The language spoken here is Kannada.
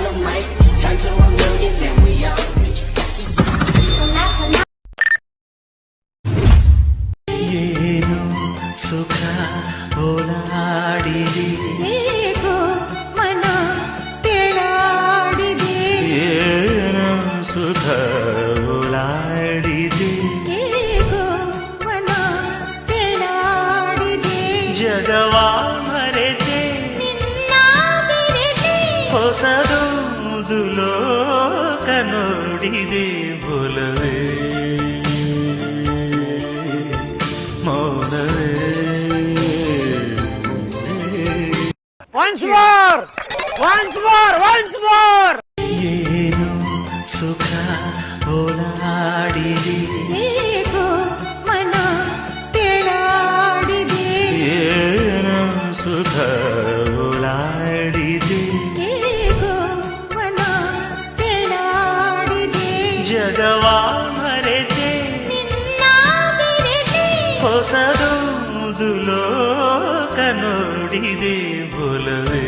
a mic, turn to a million, then we all rich. ಏನು ಸುಖ ಓಲಾಡಿದೆ, ಏಕೋ ಮನ ತೇಲಾಡಿದೆ, ಏನು ಸುಖ ಓಲಾಡಿದೆ, ಏಕೋ ಮನ ತೇಲಾಡಿದೆ, ಜಗವಾ ಮರೆತೆ ನಿನ್ನ ಬೆರೆತೆ, ಹೊಸದೊಂದು ಲೋಕ ನೋಡಿದೆ, ಒಲವೇ ಮೌನವೇ. Once more! Once more! Once more! ಏನು ಸುಖ ಓಲಾಡಿದೆ, ಏಕೋ ಮನ ತೇಲಾಡಿದೆ, ಏನು ಸುಖ ಓಲಾಡಿದೆ, ಏಕೋ ಮನ ತೇಲಾಡಿದೆ, ಜಗವಾ ಮರೆತೆ ನಿನ್ನ ಬೆರೆತೆ, ಹೊಸದೊಂದು ಲೋಕ ನೋಡಿದೆ, ಒಲವೇ